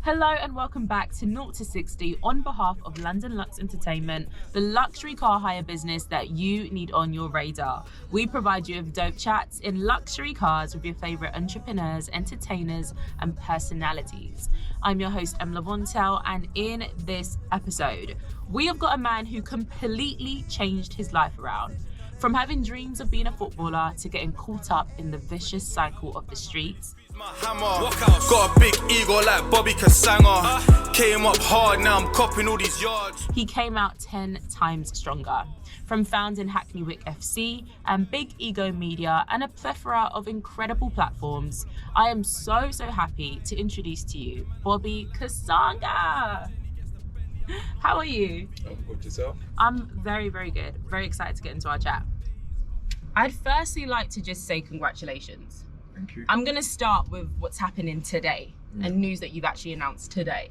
Hello and welcome back to 0 to 60 on behalf of London Lux Entertainment, the luxury car hire business that you need on your radar. We provide you with dope chats in luxury cars with your favorite entrepreneurs, entertainers, and personalities. I'm your host, Em Lavontel, and in this episode, we have got a man who completely changed his life around. From having dreams of being a footballer to getting caught up in the vicious cycle of the streets. Got a big ego like Bobby Kasanga. Came up hard, now I'm copping all these yards. He came out 10 times stronger. From founding Hackney Wick FC and Big Ego Media and a plethora of incredible platforms, I am so happy to introduce to you Bobby Kasanga. How are you? I'm good. Yourself? I'm very good. Very excited to get into our chat. I'd firstly like to just say congratulations. Thank you. I'm going to start with what's happening today and news that you've actually announced today,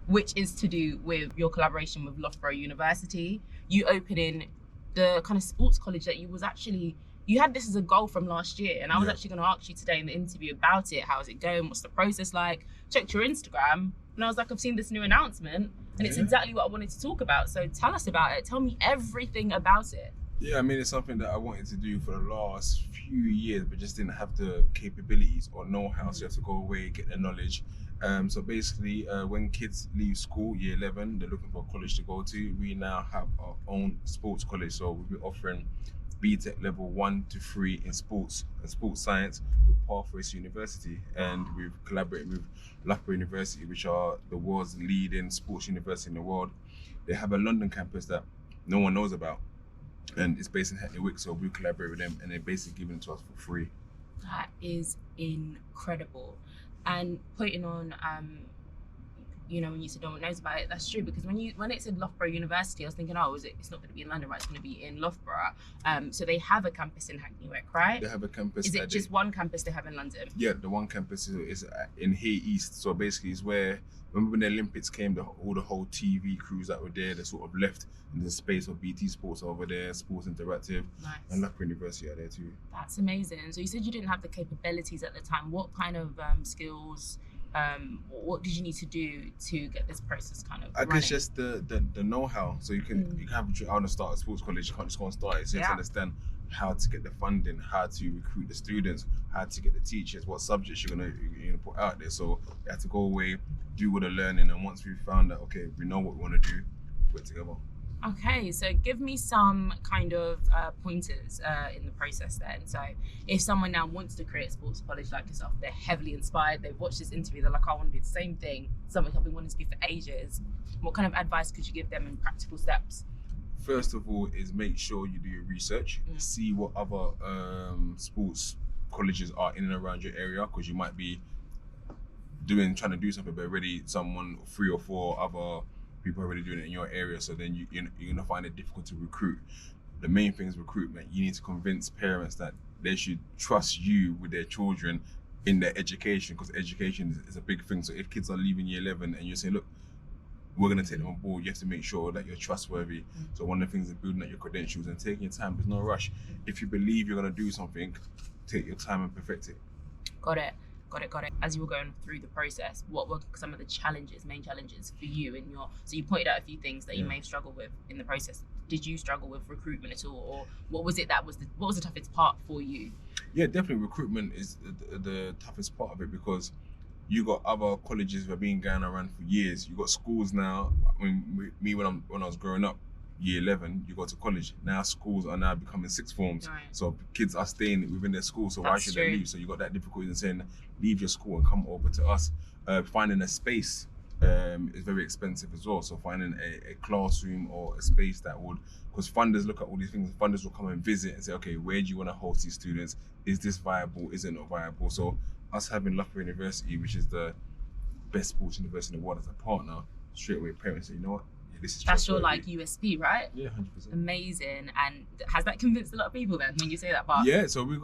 which is to do with your collaboration with Loughborough University. You opening the kind of sports college that you had this as a goal from last year. And I was actually going to ask you today in the interview about it. How is it going? What's the process like? Checked your Instagram and I was like, I've seen this new announcement and it's exactly what I wanted to talk about. So tell us about it. Tell me everything about it. Yeah, I mean, it's something that I wanted to do for the last few years, but just didn't have the capabilities or know-how. So you have to go away, get the knowledge. So basically, when kids leave school, year 11, they're looking for a college to go to. We now have our own sports college. So we'll be offering BTEC level 1 to 3 in sports and sports science with Pathways University. And we've collaborated with Loughborough University, which are the world's leading sports university in the world. They have a London campus that no one knows about. And it's based in Hackney Wick, so we collaborate with them and they're basically giving it to us for free. That is incredible. And putting on, when you said no one knows about it, that's true, because when it said Loughborough University, I was thinking, it's not going to be in London, right? It's going to be in Loughborough. So they have a campus in Hackney Wick, right? They have a campus. Is it just one campus they have in London? Yeah, the one campus is in Hay East. So basically it's where, remember when the Olympics came, all the whole TV crews that were there, they sort of left in the space of BT Sports over there, Sports Interactive, nice. And Loughborough University are there too. That's amazing. So you said you didn't have the capabilities at the time. What kind of skills, what did you need to do to get this process kind of running? I guess just the know-how. So you can have I want to start a sports college, you can't just go and start it. So you have to understand how to get the funding, how to recruit the students, how to get the teachers, what subjects you're gonna put out there. So you have to go away, do all the learning, and once we've found that, okay, we know what we want to do, put it together. Okay, so give me some kind of pointers in the process then. So if someone now wants to create a sports college like yourself, they're heavily inspired, they've watched this interview, they're like, I want to do the same thing, something I've been wanting to do for ages. What kind of advice could you give them in practical steps? First of all is make sure you do your research, see what other sports colleges are in and around your area, because you might be trying to do something, but already 3 or 4 other people are already doing it in your area, so then you're gonna find it difficult to recruit. The main thing is recruitment. You need to convince parents that they should trust you with their children in their education, because education is a big thing. So if kids are leaving year 11 and you're saying, look, we're gonna take them on board, you have to make sure that you're trustworthy. So one of the things is building up your credentials and taking your time. There's no rush. If you believe you're gonna do something, take your time and perfect it. Got it. As you were going through the process, what were some of the main challenges for you so you pointed out a few things that you may have struggled with in the process. Did you struggle with recruitment at all, or what was the toughest part for you? Yeah, definitely recruitment is the toughest part of it, because you got other colleges that have been going around for years. You got schools now. I mean, when I was growing up, year 11, you go to college. Now schools are now becoming sixth forms. Right. So kids are staying within their school, so why should they leave? So you got that difficulty in saying, leave your school and come over to us. Finding a space is very expensive as well. So finding a classroom or a space that would, because funders look at all these things, funders will come and visit and say, okay, where do you want to host these students? Is this viable? Is it not viable? So us having Loughborough University, which is the best sports university in the world, as a partner, straight away parents say, you know what? That's your USP, right? Yeah, 100%. Amazing. And has that convinced a lot of people then when you say that part? Yeah, so we've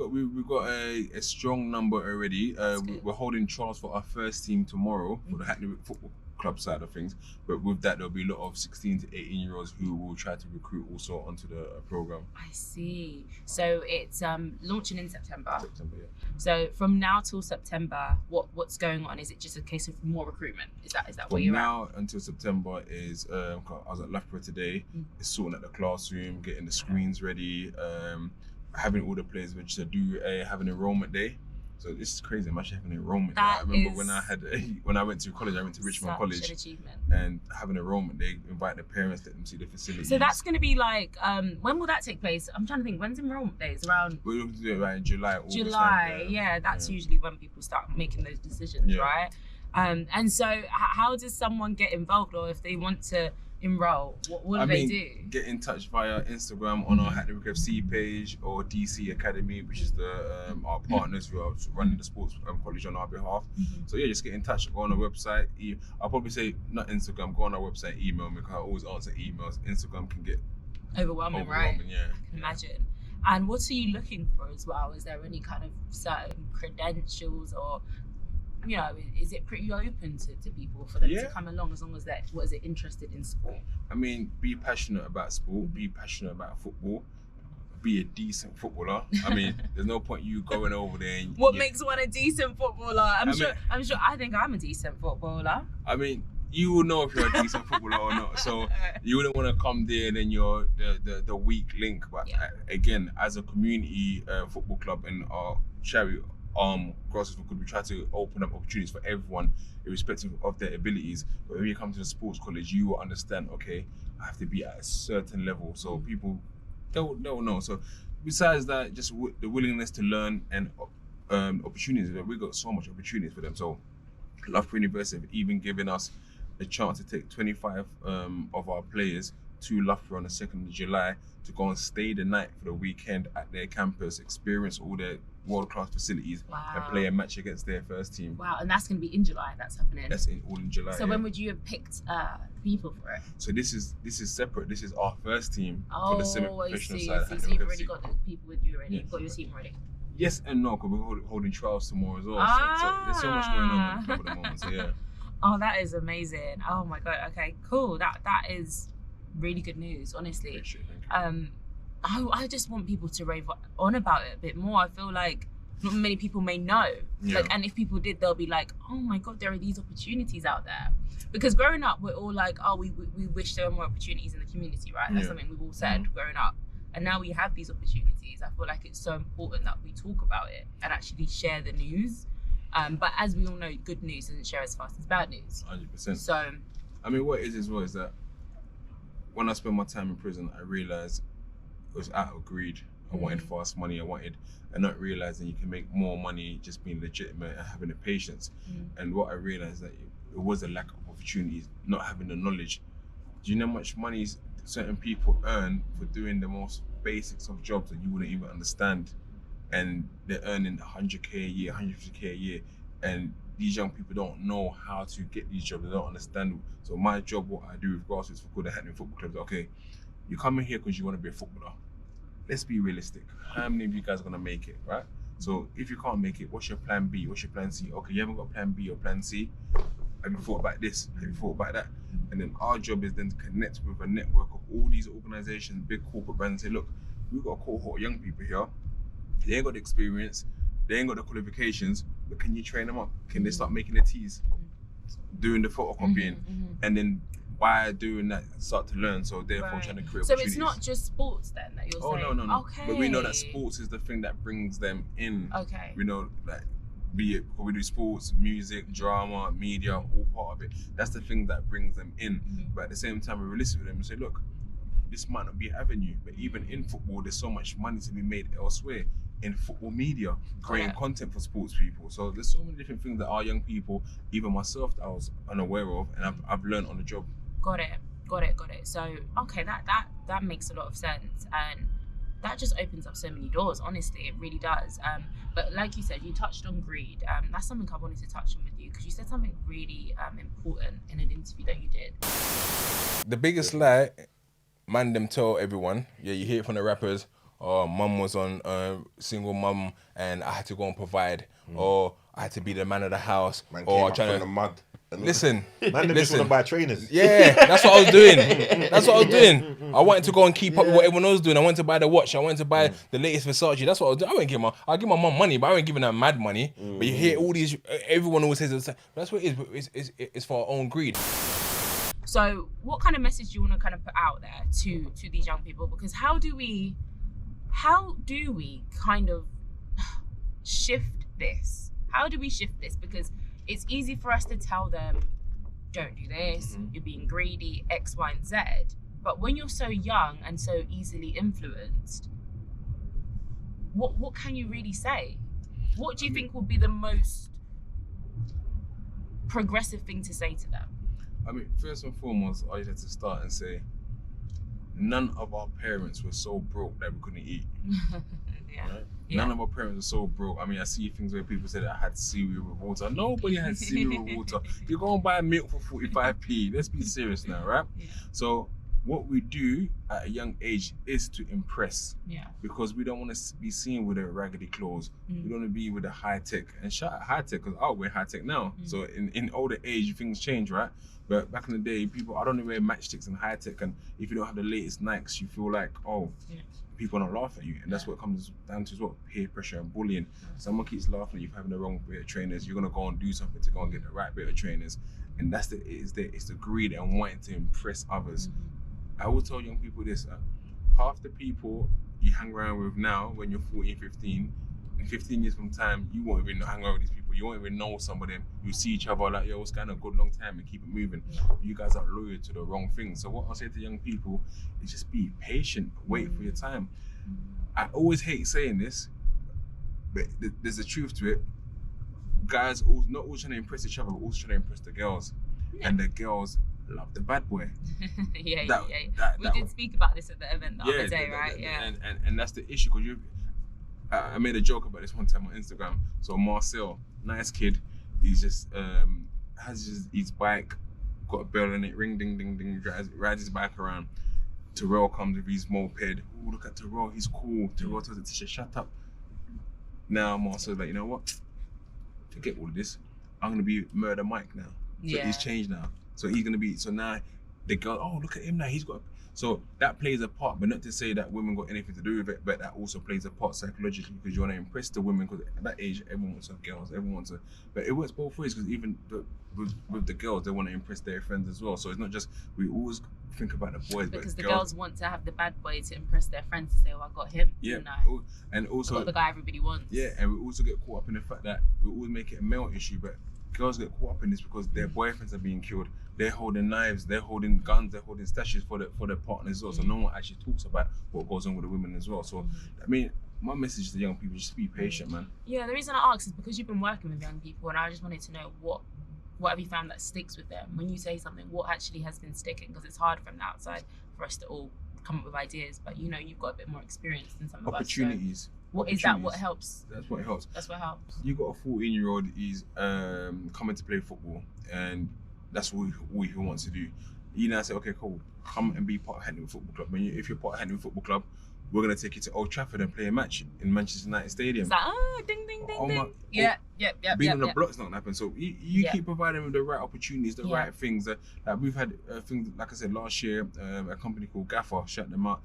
got a strong number already. We're holding trials for our first team tomorrow for the Hackney Wick club side of things. But with that, there'll be a lot of 16 to 18-year-olds who will try to recruit also onto the program. I see. So it's launching in September. September, yeah. So from now till September, what's going on? Is it just a case of more recruitment? Is that what you're at? From now until September is, I was at Loughborough today, it's sorting out the classroom, getting the screens ready, having all the players registered, have an enrollment day. So this is crazy. I'm actually having an enrollment day. I remember when I went to college, I went to Richmond College. An achievement. And having an enrollment day, invite the parents, let them see the facilities. So that's going to be like, when will that take place? I'm trying to think, when's enrollment day? It's around... We're looking to do it right in July, August. July, yeah. That's usually when people start making those decisions, right? And so how does someone get involved, or if they want to enroll, what do they do? Get in touch via Instagram on our Hackney Wick FC page, or DC Academy, which is our partners who are running the sports college on our behalf. So yeah, just get in touch, go on our website. I'll probably say not Instagram, go on our website, email me, because I always answer emails. Instagram can get overwhelming, right? Yeah. I can imagine. And what are you looking for as well? Is there any kind of certain credentials, or is it pretty open to people for them to come along, as long as they're interested in sport? I mean, be passionate about sport, be passionate about football, be a decent footballer. I mean, there's no point you going over there and... What makes one a decent footballer? I'm sure I think I'm a decent footballer. I mean, you will know if you're a decent footballer or not. So you wouldn't want to come there and then you're the weak link. But again, as a community football club and our charity Grassroots for Good, we try to open up opportunities for everyone, irrespective of their abilities. But when you come to the sports college, you will understand, okay, I have to be at a certain level. So people, they'll know. So besides that, just the willingness to learn and opportunities. We've got so much opportunities for them. So Loughborough University have even given us a chance to take 25 of our players to Loughborough on the 2nd of July to go and stay the night for the weekend at their campus, experience all their world-class facilities, and play a match against their first team. Wow, and that's going to be in July, that's happening? That's all in July. So when would you have picked people for it? So this is separate. This is our first team for the semi-professional side. So you've already got the people with you already, you've got your team ready? Yes and no, because we're holding trials tomorrow as well. So there's so much going on at the moment, so yeah. Oh, that is amazing. Oh my God, okay, cool. That is really good news, honestly. I just want people to rave on about it a bit more. I feel like not many people may know. Like, and if people did, they'll be like, oh my God, there are these opportunities out there. Because growing up, we're all like, oh, we wish there were more opportunities in the community, right? That's something we've all said growing up. And now we have these opportunities. I feel like it's so important that we talk about it and actually share the news. But as we all know, good news doesn't share as fast as bad news. 100%. So, I mean, what it is as well is that when I spent my time in prison, I realized it was out of greed. I wanted fast money. And not realizing you can make more money just being legitimate and having the patience. And what I realized that it was a lack of opportunities, not having the knowledge. Do you know how much money certain people earn for doing the most basics of jobs that you wouldn't even understand? And they're earning 100k a year, 150k a year, and these young people don't know how to get these jobs. They don't understand. So my job, what I do with Grassroots for Good, the Hackney Football Club, is okay, you come in here because you want to be a footballer. Let's be realistic. How many of you guys are gonna make it, right? So if you can't make it, what's your plan B? What's your plan C? Okay, you haven't got plan B or plan C. Have you thought about this? Have you thought about that? And then our job is then to connect with a network of all these organizations, big corporate brands, and say, look, we've got a cohort of young people here. They ain't got the experience, they ain't got the qualifications, but can you train them up? Can they start making the teas, doing the photocopying, and then by doing that, start to learn? So therefore trying to create opportunities. So it's not just sports then that you're saying? No. Okay. But we know that sports is the thing that brings them in. Okay. We know that, be it, we do sports, music, drama, media, all part of it. That's the thing that brings them in. But at the same time, we listen to them and say, look, this might not be an avenue, but even in football, there's so much money to be made elsewhere in football media, creating content for sports people. So there's so many different things that our young people, even myself, that I was unaware of, and I've learned on the job. Got it. So, okay, that makes a lot of sense. And that just opens up so many doors, honestly, it really does. But like you said, you touched on greed. That's something I wanted to touch on with you, because you said something really important in an interview that you did. The biggest lie, man, them tell everyone, you hear it from the rappers, mum was on single mum and I had to go and provide, or I had to be the man of the house, Man or came up from the mud. Listen, Man, they just want to buy trainers. Yeah, that's what I was doing. I wanted to go and keep up with what everyone else was doing. I wanted to buy the watch. I wanted to buy the latest Versace. That's what I was doing. I'll give my mum money, but I ain't giving her mad money. But you hear all these, everyone always says it's that's what it is. It's for our own greed. So what kind of message do you want to kind of put out there to these young people? Because how do we kind of shift this? How do we shift this? Because it's easy for us to tell them, don't do this, you're being greedy, X, Y, and Z. But when you're so young and so easily influenced, what can you really say? What do you think would be the most progressive thing to say to them? I mean, first and foremost, I had to start and say, none of our parents were so broke that we couldn't eat. Right? None of our parents were so broke. I mean, I see things where people say that I had cereal with water. Nobody had cereal with water. You go and buy milk for 45p. Let's be serious now, right? Yeah. So what we do at a young age is to impress. Yeah. Because we don't want to be seen with a raggedy clothes. We don't want to be with a high tech. And shout out high tech, because I'll wear high tech now. So in older age, things change, right? But back in the day, people, I don't wear matchsticks and high tech. And if you don't have the latest Nikes, you feel like, oh, people don't laugh at you. And that's what comes down to as well, peer pressure and bullying. Someone keeps laughing at you for having the wrong bit of trainers. You're going to go and do something to go and get the right bit of trainers. And that's it's the greed and wanting to impress others. I will tell young people this, half the people you hang around with now when you're 14, 15, in 15 years from time, you won't even hang around with these people. You won't even know some of them. You see each other like, yo, it's kind of a good long time and keep it moving. You guys are loyal to the wrong thing. So what I'll say to young people is just be patient, wait for your time. I always hate saying this, but there's a truth to it. Guys not always trying to impress each other, but also trying to impress the girls. And the girls love the bad boy. We did speak about this at the event the other day, right? And that's the issue, because I made a joke about this one time on Instagram. So Marcel, nice kid, he's just has his bike, got a bell in it, ring ding ding ding, rides his bike around. Terrell comes with his moped. Oh, look at Terrell, he's cool. Terrell tells the teacher, shut up. Now Marcel's like, you know what? Forget all of this. I'm gonna be Murder Mike now. So he's changed now. So he's gonna be, so now they go, oh, look at him now, he's got, so that plays a part, but not to say that women got anything to do with it, but that also plays a part psychologically, because you want to impress the women, because at that age, everyone wants to have girls, everyone wants to, but it works both ways, because even with the girls, they want to impress their friends as well. So it's not just, we always think about the boys, because but the girls want to have the bad boy to impress their friends, to say, oh, I got him. Yeah, and also, I got the guy everybody wants. Yeah, and we also get caught up in the fact that we always make it a male issue, but girls get caught up in this because their boyfriends are being killed. They're holding knives, they're holding guns, they're holding stashes for their partners as well. So no one actually talks about what goes on with the women as well. So I mean, my message to young people, just be patient, man. Yeah, the reason I ask is because you've been working with young people, and I just wanted to know what have you found that sticks with them? When you say something, what actually has been sticking? Because it's hard from the outside for us to all come up with ideas, but you know, you've got a bit more experience than some of us. Opportunities. What is that? What helps? That's what helps. That's what helps. You got a 14-year-old, he's coming to play football, and that's all he wants to do. You now say, okay, cool, come and be part of Hackney Wick Football Club. If you're part of Hackney Wick Football Club, we're gonna take you to Old Trafford and play a match in Manchester United Stadium. It's like, ding, ding, ding, ding. Being on the block's not gonna happen. So you keep providing with the right opportunities, the right things. Like we've had things, like I said, last year, a company called GAFFER, shout them out.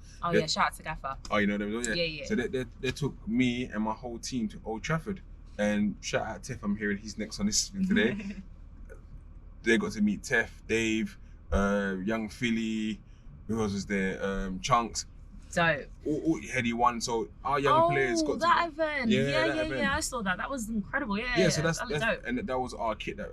Shout out to GAFFER. Oh, you know them? Yeah. So they took me and my whole team to Old Trafford. And shout out Tiff, I'm hearing he's next on this thing today. They got to meet Tiff, Dave, young Philly, who else was there? Chunks. Dope. All Heady won, so our young players got that to event. Yeah, I saw that. That was incredible. Yeah. So that's dope. And that was our kit, that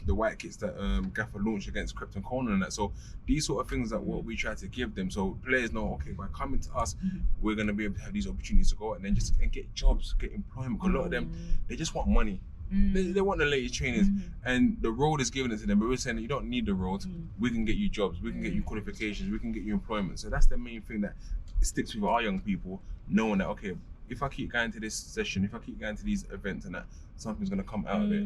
the white kits that GAFFER launched against Krypton Conan and that. So these sort of things that what we try to give them, so players know, okay, by coming to us, we're gonna be able to have these opportunities to go out and then just get jobs, get employment. Because a lot of them, they just want money. They want the latest trainers, and the road is giving it to them, but we're saying that you don't need the road. We can get you jobs, we can get you qualifications, we can get you employment. So that's the main thing that sticks with our young people, knowing that, okay, if I keep going to this session, if I keep going to these events and that, something's going to come out of it.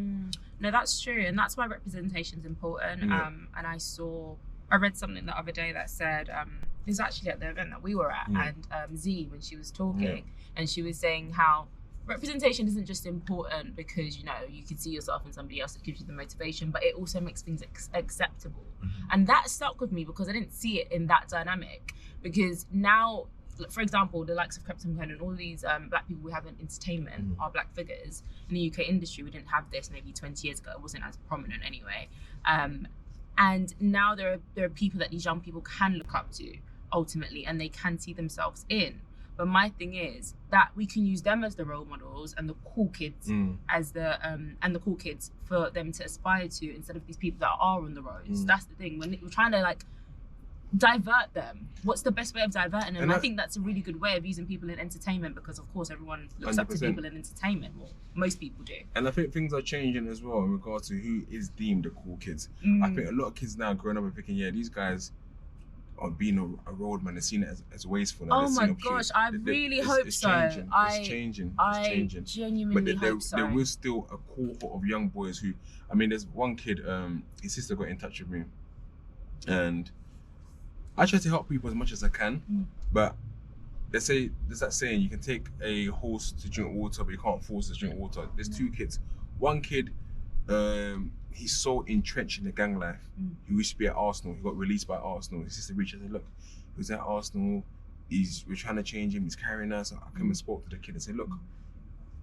No, that's true, and that's why representation is important. And I read something the other day that said, it was actually at the event that we were at, and Z, when she was talking, and she was saying how representation isn't just important because, you know, you can see yourself in somebody else that gives you the motivation, but it also makes things acceptable. And that stuck with me because I didn't see it in that dynamic. Because now, for example, the likes of Captain Pen and all these black people we have in entertainment are black figures. In the UK industry, we didn't have this maybe 20 years ago. It wasn't as prominent anyway. And now there are people that these young people can look up to ultimately, and they can see themselves in. But my thing is that we can use them as the role models and the cool kids as the cool kids for them to aspire to, instead of these people that are on the roads. That's the thing. When we're trying to like divert them, what's the best way of diverting them? And I think that's a really good way of using people in entertainment, because of course everyone looks 100%. Up to people in entertainment. Well, most people do. And I think things are changing as well in regards to who is deemed the cool kids. I think a lot of kids now growing up are thinking, yeah, these guys are being a roadman and seeing it as wasteful. Oh my gosh, I really hope so. It's changing. I genuinely hope so. There was still a cohort of young boys who, I mean, there's one kid, his sister got in touch with me, and I try to help people as much as I can, but there's that saying, you can take a horse to drink water, but you can't force it to drink water. There's two kids. One kid, he's so entrenched in the gang life. He used to be at Arsenal. He got released by Arsenal. His sister reached out and said, look, he was at Arsenal. We're trying to change him. He's carrying us. I came and spoke to the kid and said, look,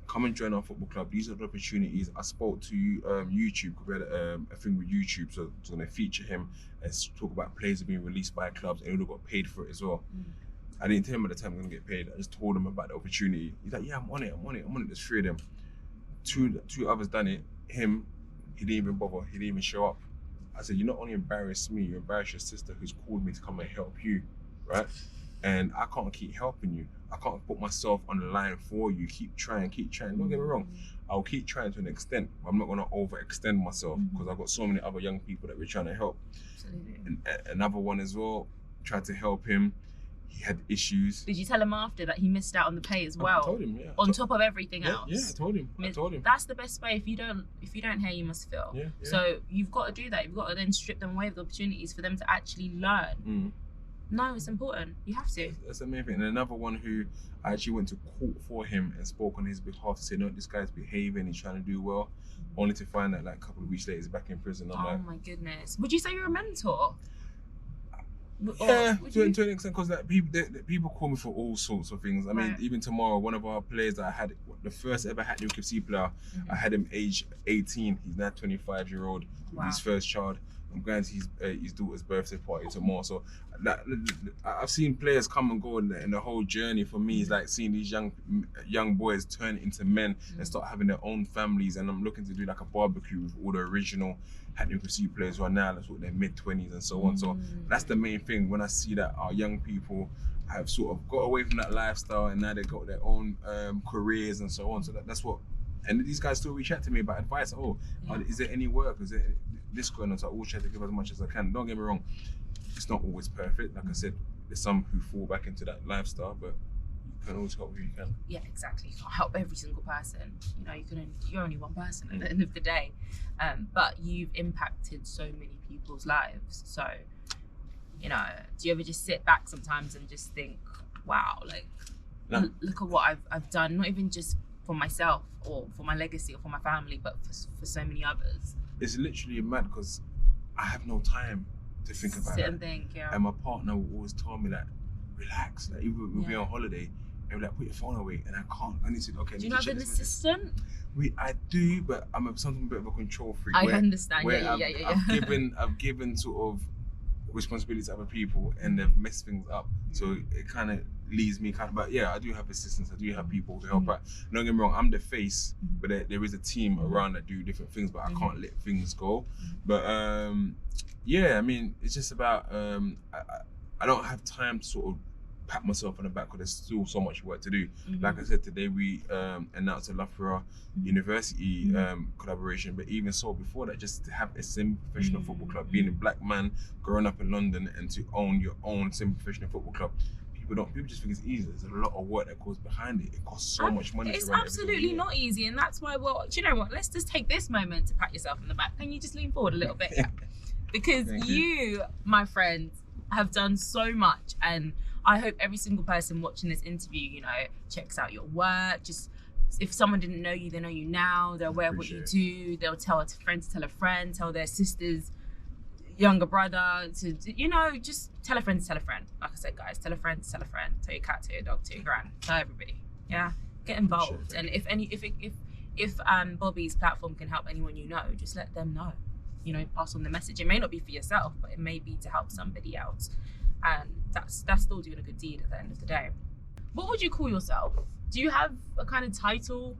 come and join our football club. These are the opportunities. I spoke to YouTube, because we had a thing with YouTube, so it's going to feature him and talk about players being released by clubs, and he would have got paid for it as well. I didn't tell him at the time I'm going to get paid. I just told him about the opportunity. He's like, yeah, I'm on it. There's 3 of them. Two others done it. Him, he didn't even bother. He didn't even show up. I said, you not only embarrass me, you embarrass your sister who's called me to come and help you, right? And I can't keep helping you. I can't put myself on the line for you. Keep trying. Don't get me wrong. I'll keep trying to an extent, but I'm not going to overextend myself, because I've got so many other young people that we're trying to help. Absolutely. And another one as well, tried to help him. He had issues. Did you tell him after that he missed out on the pay as well? I told him, yeah. On top of everything else. Yeah, I told him. That's the best way. If you don't hear, you must feel. Yeah. So you've got to do that. You've got to then strip them away of the opportunities for them to actually learn. No, it's important. You have to. That's the main thing. And another one who I actually went to court for him and spoke on his behalf to say, no, this guy's behaving, he's trying to do well, only to find out like a couple of weeks later he's back in prison. My goodness. Would you say you're a mentor? Yeah, to an extent, because people call me for all sorts of things. I mean, even tomorrow, one of our players that I had, the first ever Hackney Wick player, I had him age 18. He's now 25-year-old with his first child. I'm going to his daughter's birthday party tomorrow. So I've seen players come and go, and the whole journey for me is like seeing these young boys turn into men and start having their own families. And I'm looking to do like a barbecue with all the original Hackney Wick players who are now like their mid-20s and so on. So that's the main thing when I see that our young people have sort of got away from that lifestyle and now they've got their own careers and so on. So that's what. And these guys still reach out to me about advice. Is there any work? Is there this going on? So I always try to give as much as I can. Don't get me wrong, it's not always perfect. Like I said, there's some who fall back into that lifestyle, but you can always help who you can. Yeah, exactly. You can't help every single person. You know, you're only one person at the end of the day. But you've impacted so many people's lives. So, you know, do you ever just sit back sometimes and just think, wow, like, look at what I've done, not even just for myself or for my legacy or for my family, but for so many others? It's literally mad because I have no time to think about Sit and think, yeah. And my partner will always tell me that, relax. Like, even we'll be on holiday and we're like, put your phone away, and I can't. I need to, okay. Do you not have an assistant? I do, but I'm something a bit of a control freak. I understand. Yeah. I've given sort of responsibility to other people, and they've messed things up. So it kind of leaves me but yeah, I do have assistants. I do have people to help out. Don't get me wrong, I'm the face, but there is a team around that do different things, but I can't let things go. But yeah, I mean, it's just about I don't have time to sort of pat myself on the back because there's still so much work to do. Like I said, today we announced a Loughborough University collaboration, but even so before that, just to have a semi-professional football club, being a black man growing up in London and to own your own semi-professional football club, people just think it's easy. There's a lot of work that goes behind it. It costs so much money. It's absolutely not easy, and that's why, well, do you know what, let's just take this moment to pat yourself on the back. Can you just lean forward a little bit? Because you, my friend, have done so much, and I hope every single person watching this interview, you know, checks out your work, just if someone didn't know you, they know you now. They're aware of what you do. They'll tell a friend to tell a friend, tell their sister's younger brother to, you know, just tell a friend to tell a friend. Like I said, guys, tell a friend to tell a friend. Tell your cat, tell your dog, tell your gran, tell everybody. Yeah, get involved. And if Bobby's platform can help anyone you know, just let them know. You know, pass on the message. It may not be for yourself, but it may be to help somebody else. And that's still doing a good deed at the end of the day. What would you call yourself? Do you have a kind of title?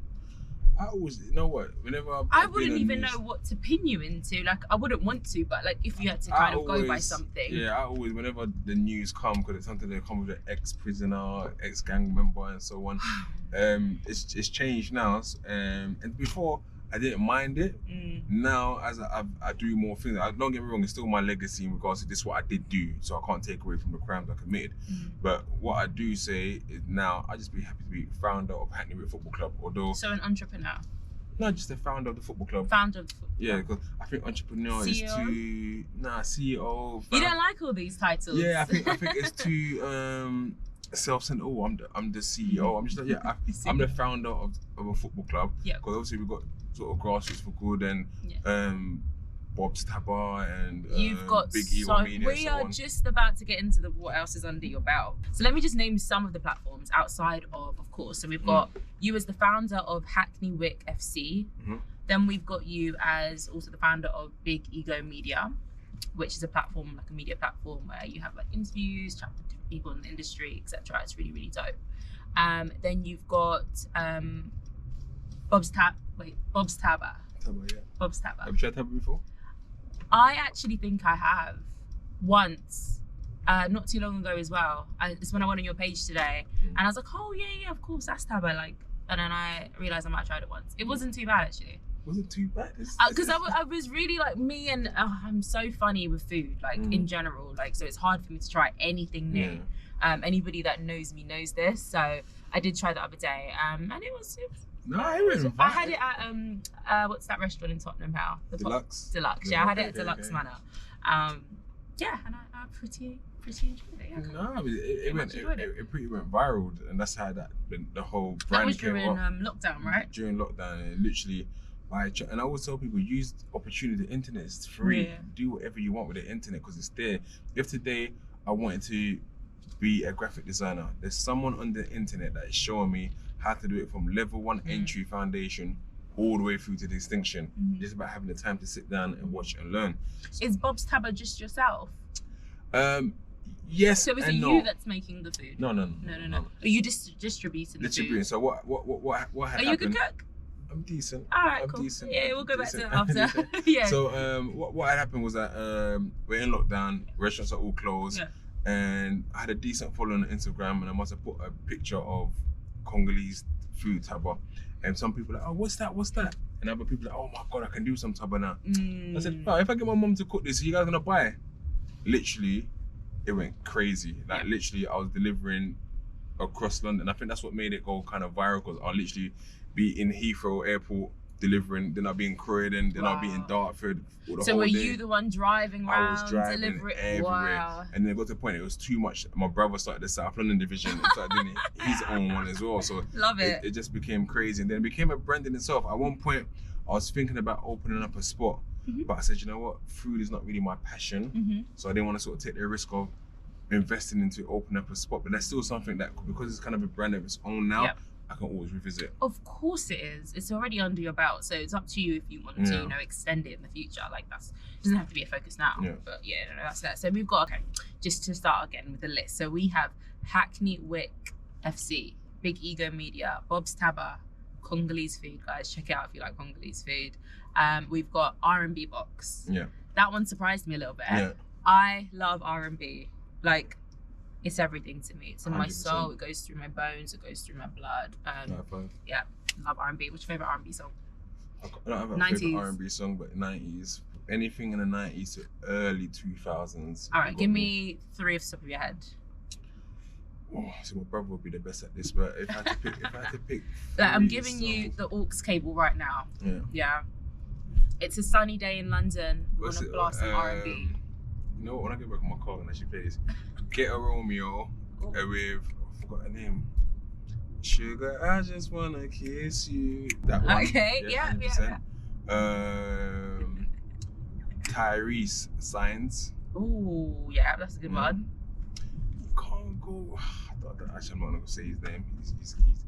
I always, you know what, whenever I wouldn't even know what to pin you into. Like, I wouldn't want to, but like, if you had to kind of go by something. Yeah, I always, whenever the news come, because it's something that comes with an ex-prisoner, ex-gang member and so on, it's changed now. And before, I didn't mind it. Now, as I do more things, don't get me wrong, it's still my legacy in regards to this is what I did do, so I can't take away from the crimes I committed. But what I do say is now, I just be happy to be founder of Hackney Wick Football Club. Although, so an entrepreneur? No, just the founder of the football club. Founder of the football club. Yeah, because I think entrepreneur is too... Nah, CEO. You don't like all these titles? Yeah, I think it's too... self-centered. Oh, I'm the CEO. I'm just like, yeah, I'm the founder of a football club. Yeah. Because obviously we've got sort of grassroots for good and Bob's Ntaba and you've got Big Ego Media. We are just about to get into what else is under your belt. So let me just name some of the platforms outside of course. So we've got you as the founder of Hackney Wick FC. Then we've got you as also the founder of Big Ego Media, which is a platform, like a media platform where you have like interviews, chat with different people in the industry, etc. It's really, really dope. Then you've got Bob's Ntaba. Bob's Ntaba. Have you tried Ntaba before? I actually think I have once, not too long ago as well. It's when I went on your page today, and I was like, oh yeah, of course, that's Ntaba. Like, and then I realized I might have tried it once. It wasn't too bad actually. Wasn't too bad. Because I was really like me, and I'm so funny with food, like in general. Like, so it's hard for me to try anything new. Anybody that knows me knows this. So I did try the other day, and it was no, it wasn't. I had it at what's that restaurant in Tottenham Hale? Deluxe. Deluxe. Yeah, I had it at Deluxe Manor. Yeah, and I pretty enjoyed it. Yeah, no, it pretty went viral, and that's how the whole brand that was during lockdown, right? During lockdown, and literally. And I always tell people, use the opportunity. The internet is free. Do whatever you want with the internet because it's there. If today I wanted to be a graphic designer, there's someone on the internet that is showing me how to do it from level 1 entry foundation all the way through to distinction. Just about having the time to sit down and watch and learn. Is Bob's Ntaba just yourself? Yes. So is it you that's making the food? No. Are you just distributing the food? So what had happened? Are you a good cook? I'm decent. All right, I'm cool. decent. Yeah, we'll go back to it after. Yeah. So what had happened was that we're in lockdown, restaurants are all closed, and I had a decent following on Instagram, and I must have put a picture of Congolese food Ntaba, and some people are like, oh, what's that? And other people are like, oh my god, I can do some Ntaba now. I said, oh, if I get my mum to cook this, are you guys gonna buy it? Literally, it went crazy. Like literally, I was delivering across London. I think that's what made it go kind of viral, because I literally be in Heathrow Airport delivering, then I'll be in Croydon, then I'll be in Dartford. So were you the one driving around? I was driving delivering everywhere. Wow. And then it got to the point, it was too much. My brother started the South London division and started doing his own one as well. So love it. It just became crazy. And then it became a brand in itself. At one point, I was thinking about opening up a spot, but I said, you know what, food is not really my passion. So I didn't want to sort of take the risk of investing into opening up a spot. But that's still something that, because it's kind of a brand of its own now, I can always revisit. Of course it is. It's already under your belt, so it's up to you if you want to, extend it in the future. Like, it doesn't have to be a focus now. But that's that. So we've got, just to start again with the list. So we have Hackney Wick FC, Big Ego Media, Bob's Ntaba, Congolese food, guys. Check it out if you like Congolese food. We've got R&B Box. Yeah. That one surprised me a little bit. Yeah. I love R&B. Like, it's everything to me. It's in 100%. My soul. It goes through my bones. It goes through my blood. Yeah, love R&B. What's your favorite R&B song? I don't have a 90s. Favorite R&B song, but 90s. Anything in the 90s to early 2000s. All right, give me 3 off the top of your head. Oh, so my brother would be the best at this, but if I had to pick, like, I'm giving you the aux cable right now. Yeah. It's a sunny day in London. We want to blast some R&B. You know what? When I get back on my car and I should play this, Get a Romeo with, I forgot her name. Sugar, I just wanna kiss you. That one. Okay, yeah. 100%. Tyrese, Signs. Ooh, yeah, that's a good one. Can't go. Actually, I'm not gonna say his name.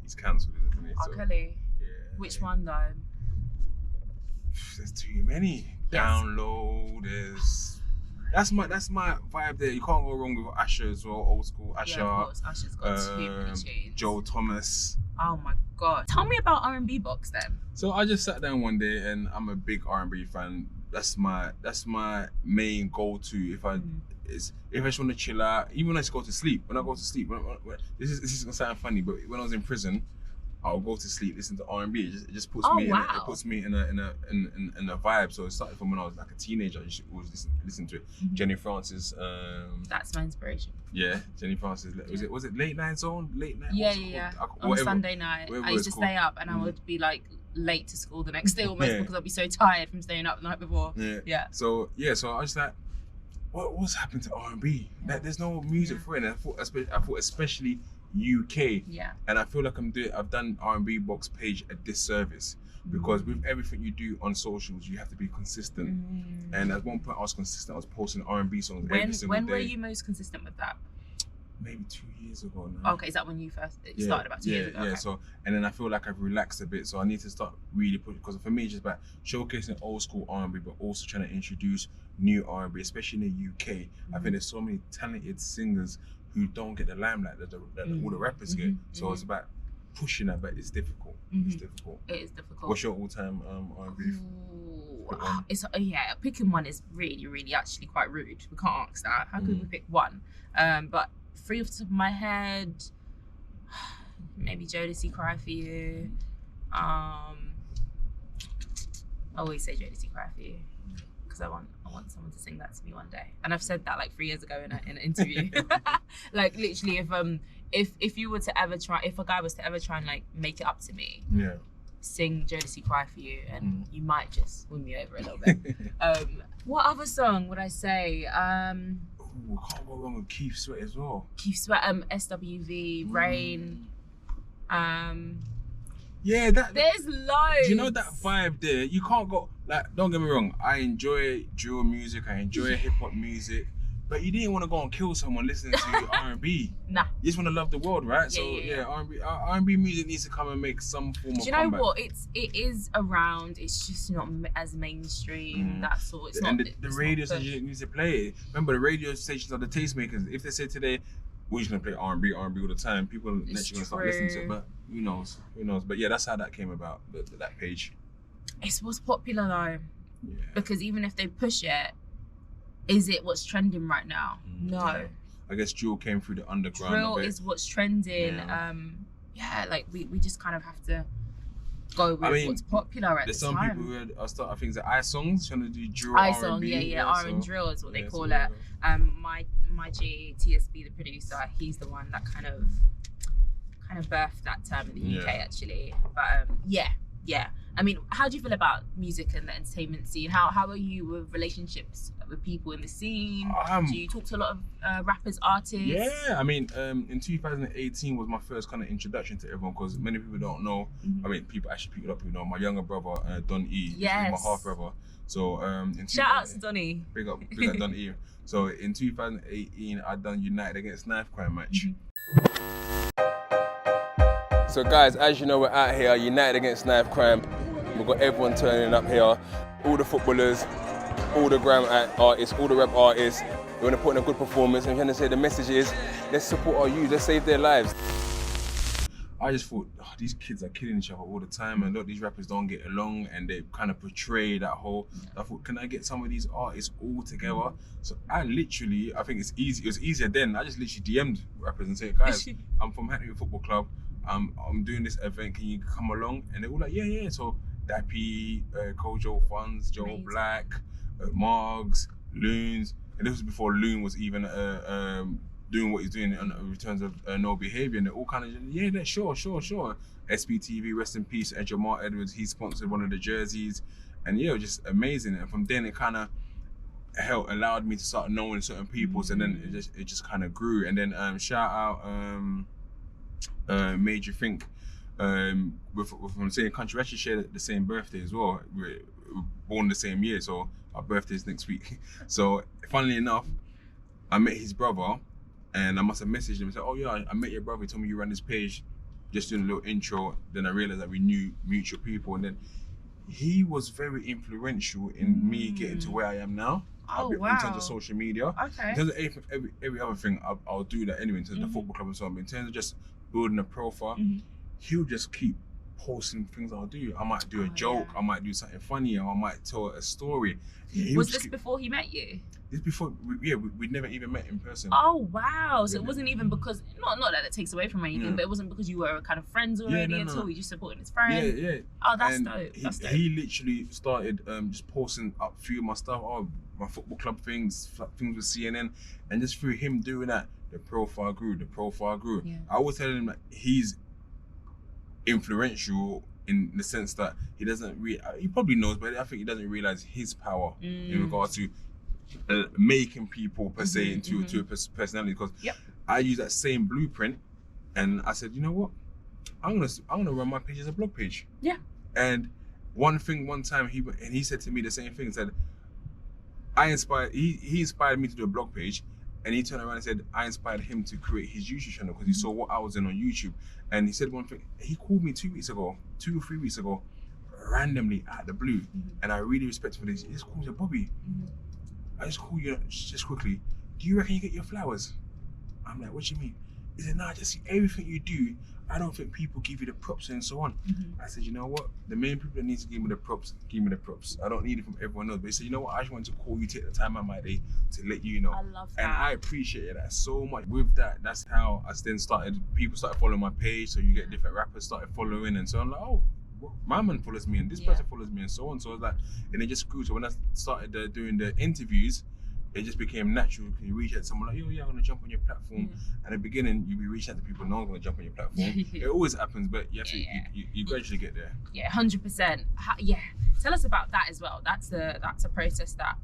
He's cancelled, isn't he? R. Kelly. Yeah. Which one though? There's too many. Yes. Download. That's my vibe there. You can't go wrong with Usher as well. Old school Usher. Yeah, of course. Usher's got too many tunes. Joe Thomas. Oh my god. Tell me about R&B Box then. So I just sat down one day, and I'm a big R&B fan. That's my main go-to if I just want to chill out. Even when I just go to sleep. When I go to sleep, this is gonna sound funny, but when I was in prison, I'll go to sleep, listen to R&B. It just puts me in a vibe. So it started from when I was like a teenager. I used to always listen to it. Jenny Francis. That's my inspiration. Yeah, Jenny Francis. Was it Late Night Zone? Late Night. Yeah. On Sunday night, I used to stay up, and I would be like late to school the next day almost because I'd be so tired from staying up the night before. Yeah. So I was like, what's happened to R&B? Like, there's no music for it. And I thought especially UK. Yeah. And I feel like I've done R&B Box page a disservice because with everything you do on socials, you have to be consistent. And at one point I was consistent. I was posting R&B songs every single day. When were you most consistent with that? Maybe 2 years ago now. Okay, is that when you first started about 2 years ago? Yeah, okay. So, and then I feel like I've relaxed a bit, so I need to start really pushing, because for me it's just about showcasing old school R&B, but also trying to introduce new R&B, especially in the UK. I think there's so many talented singers who don't get the limelight that all the rappers get. So it's about pushing that, but it's difficult. It's difficult. It is difficult. What's your all-time R&B? Picking one is really, really actually quite rude. We can't ask that. How could we pick one? But free off the top of my head, maybe Jodeci Cry For You. I always say Jodeci Cry For You because I want someone to sing that to me one day. And I've said that like 3 years ago in an interview. Like literally, if you were to ever try, if a guy was to ever try and like make it up to me, sing Jodeci Cry For You, and you might just win me over a little bit. What other song would I say? We can't go wrong with Keith Sweat as well. Keith Sweat, SWV, Rain. Yeah, there's loads. You know that vibe there? You can't go, like, don't get me wrong, I enjoy drill music, I enjoy hip hop music, but you didn't want to go and kill someone listening to R&B. Nah. You just want to love the world, right? R&B music needs to come and make some form of comeback. Do you know what? It is around. It's just not as mainstream. That sort. It's and not. The radio station needs to play it. Remember, the radio stations are the tastemakers. If they say today, we're just gonna play R&B all the time, people are actually gonna start listening to it. But who knows? But yeah, that's how that came about. That page. It's what's popular though. Yeah. Because even if they push it, is it what's trending right now? No. I guess drill came through the underground. Drill is what's trending. Like we just kind of have to go with what's popular at the time. There's some people who I think it's iSongs trying to do drill R&B. R&B drill is what they call it. My G TSB, the producer, he's the one that kind of birthed that term in the UK actually. But I mean, how do you feel about music and the entertainment scene? How are you with relationships with people in the scene? Do you talk to a lot of rappers, artists? Yeah, I mean, in 2018 was my first kind of introduction to everyone, because many people don't know. I mean, people actually pick it up. My younger brother, Don E, he's my half brother. So shout out to Donny. Big up Don E. So in 2018, I done United Against Knife Crime match. So guys, as you know, we're out here, United Against Knife Crime. We've got everyone turning up here, all the footballers, all the gram artists, all the rap artists. We want to put in a good performance, and we're going to say the message is, let's support our youth, let's save their lives. I just thought, these kids are killing each other all the time, and look, these rappers don't get along, and they kind of portray that whole. I thought, can I get some of these artists all together? So I think it's easy. It was easier then. I just literally DM'd rappers and said, guys, I'm from Hackney Wick Football Club. I'm doing this event. Can you come along? And they're all like, yeah. So Dappy, Kojo Funds, Joe Black, Margs, Loons, and this was before Loon was even doing what he's doing in terms of no behavior, and they're all kind of sure. SBTV, rest in peace, Jamal Edwards. He sponsored one of the jerseys, and just amazing. And from then it kind of allowed me to start knowing certain people. So then it just kind of grew. And then shout out made you think. With I'm saying country, we actually share the same birthday as well. We're born the same year, so our birthday's next week. So funnily enough, I met his brother, and I must have messaged him and said, "Oh yeah, I met your brother. He told me you ran this page." Just doing a little intro. Then I realized that we knew mutual people, and then he was very influential in me getting to where I am now. Oh, In terms of social media. Okay. In terms of every other thing, I'll do that anyway. In terms of the football club and so on. But in terms of just building a profile, he'll just keep posting things I'll do. I might do a joke, I might do something funny, or I might tell a story. Was this before he met you? This before, we'd never even met in person. Oh wow! So it wasn't even because not that it takes away from anything, but it wasn't because you were kind of friends already at all. You just supported his friend. Yeah. Oh, that's dope. That's dope. He literally started just posting up a few of my stuff, my football club things with CNN, and just through him doing that, the profile grew. Yeah. I always tell him that he's influential in the sense that he doesn't he probably knows, but I think he doesn't realize his power in regards to making people per se into a personality. Because I use that same blueprint, and I said, you know what, I'm gonna run my page as a blog page. Yeah. And one time he said to me the same thing. Said he inspired me to do a blog page. And he turned around and said, I inspired him to create his YouTube channel because he saw what I was in on YouTube. And he said one thing, he called me 2 or 3 weeks ago, randomly out of the blue. And I really respect him for this. He just called me, Bobby, I just call you just quickly, do you reckon you get your flowers? I'm like, what do you mean? He said, nah, just see everything you do, I don't think people give you the props and so on. I said, you know what? The main people that need to give me the props, give me the props. I don't need it from everyone else. But he said, you know what? I just wanted to call you, take the time out of my day to let you know. I love that. And I appreciated that so much. With that, that's how I then started, people started following my page. So you get different rappers started following. And so I'm like, oh, my man follows me and this person follows me and so on. So I was like, and it just grew. So when I started doing the interviews, it just became natural. You reach out to someone like, oh yeah, I'm gonna jump on your platform. At the beginning, you be reaching out to people, no one's gonna jump on your platform. It always happens, but you have to, you gradually get there. Yeah, 100%. Tell us about that as well. That's a process that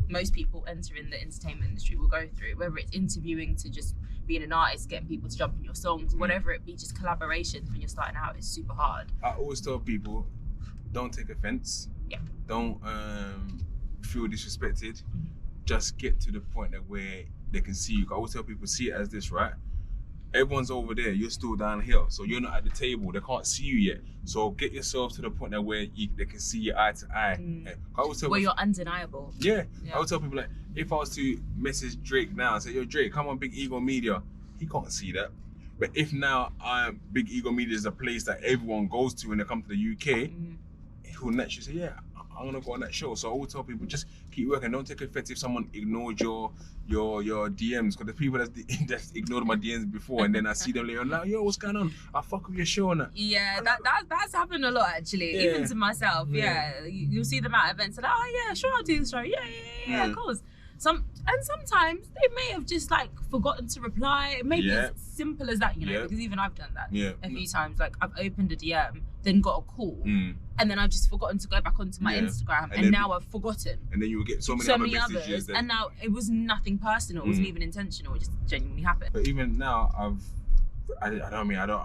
most people entering the entertainment industry will go through, whether it's interviewing to just being an artist, getting people to jump on your songs, whatever it be, just collaborations when you're starting out is super hard. I always tell people, don't take offense. Don't feel disrespected. Just get to the point that where they can see you. I always tell people, see it as this, right? Everyone's over there, you're still down here, so you're not at the table, they can't see you yet. So get yourself to the point that where they can see you eye to eye. I always tell where people, you're undeniable. I always tell people, like, if I was to message Drake now and say, yo Drake, come on Big Ego Media, he can't see that. But if now Big Ego Media is a place that everyone goes to when they come to the UK, he'll naturally say, yeah, I'm gonna go on that show. So I always tell people, just keep working. Don't take offense if someone ignored your DMs, because the people that's ignored my DMs before, and then I see them later on, like, yo, what's going on? I fuck with your show and that. Yeah, that's happened a lot actually, even to myself. You'll see them at events and like, oh yeah, sure, I'll do the show. Yeah, of course. Sometimes they may have just like forgotten to reply. Maybe it's simple as that, you know, because even I've done that a few times. Like I've opened a DM, then got a call, and then I've just forgotten to go back onto my Instagram, and now I've forgotten. And then you will get so many other messages. And now it was nothing personal. It wasn't even intentional. It just genuinely happened. But even now, I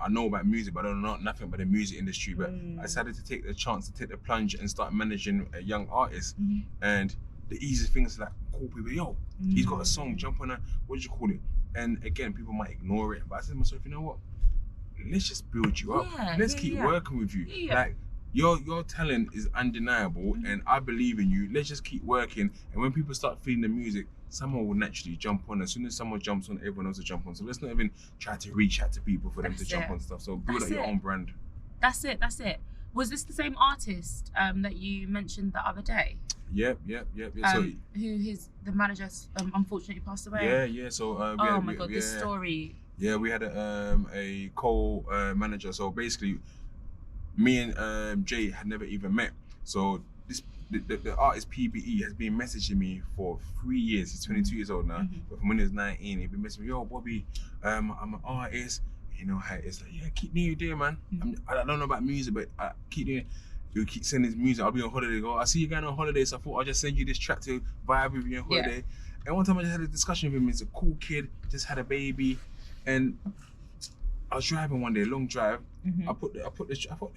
know about music, but I don't know nothing about the music industry. But I decided to take the chance to take the plunge and start managing a young artist. And the easiest thing is like call people, yo, he's got a song, jump on what do you call it? And again, people might ignore it, but I said to myself, you know what? Let's just build you up. Let's keep working with you. Like your talent is undeniable, and I believe in you. Let's just keep working. And when people start feeling the music, someone will naturally jump on. As soon as someone jumps on, everyone else will jump on. So let's not even try to reach out to people for them to jump on stuff. So build up your own brand. That's it. Was this the same artist that you mentioned the other day? Yep. So the manager unfortunately passed away. Yeah. So oh my god, this story. Yeah, we had a co-manager. So basically, me and Jay had never even met. So the artist PBE has been messaging me for 3 years. He's 22 years old now. But from when he was 19, he'd been messaging me, yo Bobby, I'm an artist. You know how it's like, yeah, keep doing your day, man. I don't know about music, but I keep doing. He'll keep sending his music. I'll be on holiday. Go, I see you going on holiday, so I thought I'll just send you this track to vibe with you on holiday. And one time I just had a discussion with him. He's a cool kid, just had a baby, and I was driving one day, long drive. I thought,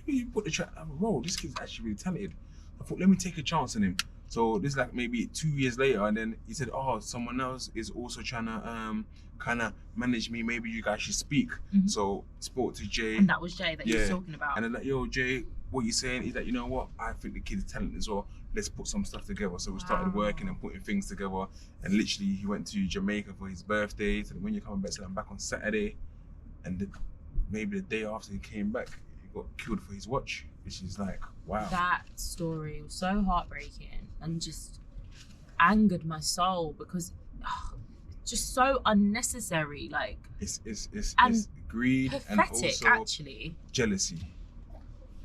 maybe you put the track. I thought, bro, this kid's actually really talented. I thought, let me take a chance on him. So this is like maybe 2 years later, and then he said, oh, someone else is also trying to kind of manage me. Maybe you guys should speak. So spoke to Jay. And that was Jay that you were talking about. And then like, yo, Jay, what you saying? He's like, you know what? I think the kid's talented as well. Let's put some stuff together. So we started working and putting things together. And literally, he went to Jamaica for his birthday. So when you're coming back, so I'm back on Saturday. And maybe the day after he came back, he got killed for his watch, which is like, wow. That story was so heartbreaking and just angered my soul because just so unnecessary. Like it's greed pathetic, and also actually. Jealousy.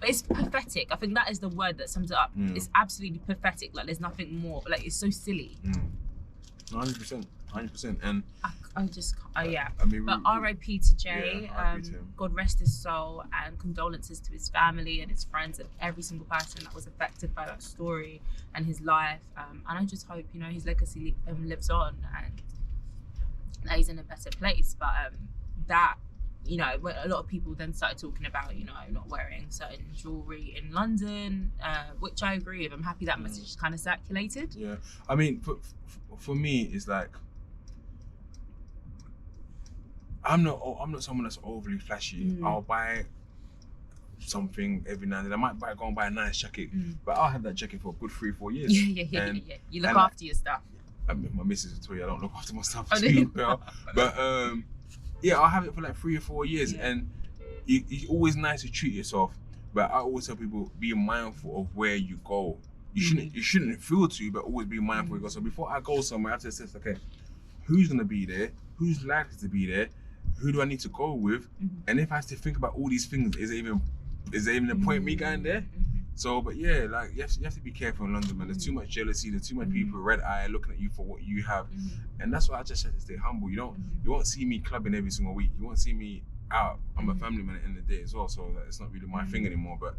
It's pathetic. I think that is the word that sums it up. It's absolutely pathetic. Like there's nothing more. Like it's so silly. 100%. And I just can't. Yeah. I mean, but R.I.P. to Jay. R.I.P. to him. God rest his soul, and condolences to his family and his friends and every single person that was affected by that story and his life. And I just hope his legacy lives on and that he's in a better place. But that. A lot of people then started talking about, not wearing certain jewelry in London, which I agree with. I'm happy that message is kind of circulated. Yeah, I mean, for me, it's like I'm not someone that's overly flashy. I'll buy something every now and then. I might go and buy a nice jacket, but I'll have that jacket for a good 3-4 years. Yeah. You look after your stuff. I mean, my missus will tell you I don't look after my stuff too well, but yeah, I'll have it for like 3 or 4 years, and it's always nice to treat yourself. But I always tell people, be mindful of where you go. You shouldn't feel to, but always be mindful where you go. So before I go somewhere, I have to assess, okay, who's gonna be there? Who's likely to be there? Who do I need to go with? And if I have to think about all these things, is there even a point me going there? So, but yeah, like you have to be careful in London, man. There's too much jealousy. There's too much people red eye looking at you for what you have, and that's why I just have to stay humble. You won't see me clubbing every single week. You won't see me out. I'm a family man at the end of the day as well, so it's not really my thing anymore. But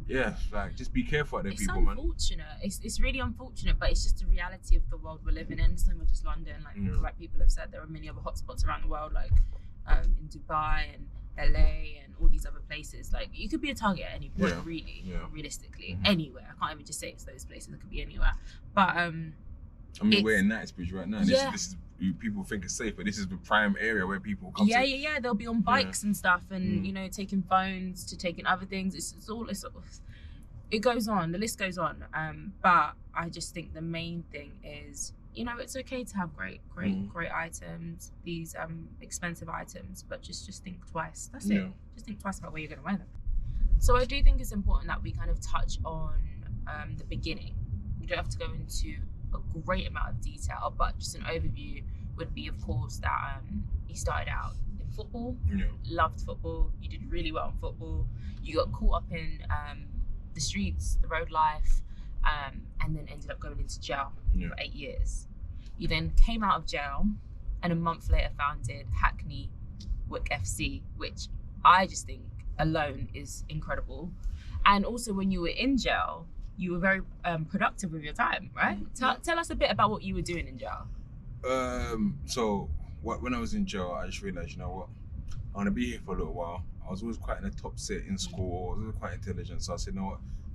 yeah, like just be careful out there, people, man. It's unfortunate. It's really unfortunate, but it's just the reality of the world we're living in. It's not just London. Like people have said, there are many other hotspots around the world, like in Dubai and LA and all these other places. Like you could be a target at any point, realistically, anywhere. I can't even just say it's those places. It could be anywhere. But I mean, we're in Knightsbridge right now. This is people think it's safe, but this is the prime area where people come. Yeah. They'll be on bikes and stuff, and taking phones to taking other things. It goes on. The list goes on. But I just think the main thing is, it's okay to have great items, these expensive items, but just think twice. That's it. Just think twice about where you're going to wear them. So I do think it's important that we kind of touch on the beginning. We don't have to go into a great amount of detail, but just an overview would be, of course, that he started out in football, loved football, you did really well in football, you got caught up in the streets, the road life, and then ended up going into jail for 8 years. You then came out of jail and a month later founded Hackney Wick FC, which I just think alone is incredible. And also when you were in jail, you were very productive with your time, right? Tell us a bit about what you were doing in jail. So when I was in jail, I just realized, I want to be here for a little while. I was always quite in the top set in school. I was always quite intelligent. So I said,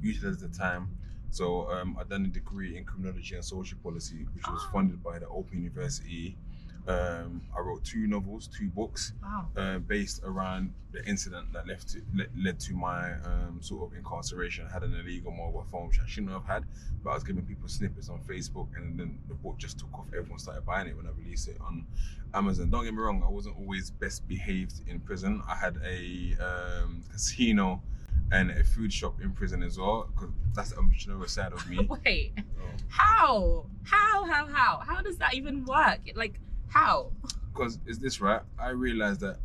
utilize the time. So I done a degree in criminology and social policy, which was funded by the Open University. I wrote 2 novels, 2 books, based around the incident that led to my sort of incarceration. I had an illegal mobile phone, which I shouldn't have had, but I was giving people snippets on Facebook, and then the book just took off. Everyone started buying it when I released it on Amazon. Don't get me wrong, I wasn't always best behaved in prison. I had a casino and a food shop in prison as well, because that's the entrepreneurial side of me. Wait, how does that even work? Like, how? Because it's this, right? I realized that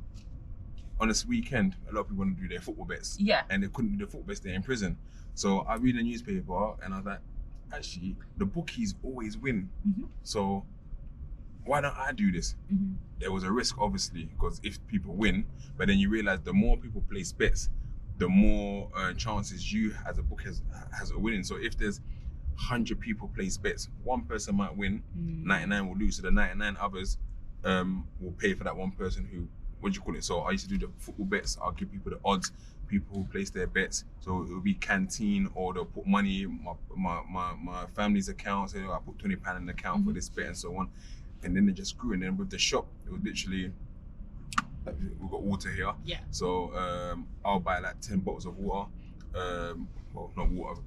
on this weekend, a lot of people want to do their football bets. Yeah. And they couldn't do their football bets, they're in prison. So I read the newspaper and I was like, actually, the bookies always win. So why don't I do this? There was a risk, obviously, because if people win, but then you realize the more people place bets, the more chances you as a book has a winning. So if there's 100 people place bets, one person might win, 99 will lose. So the 99 others will pay for that one person what do you call it? So I used to do the football bets. I'll give people the odds. People who place their bets. So it would be canteen, or they'll put money in my family's account. Say, I put £20 in the account for this bet and so on. And then it just grew. And then with the shop, it was literally, we've got water here. Yeah. So I'll buy like 10 bottles of water. Well, not water,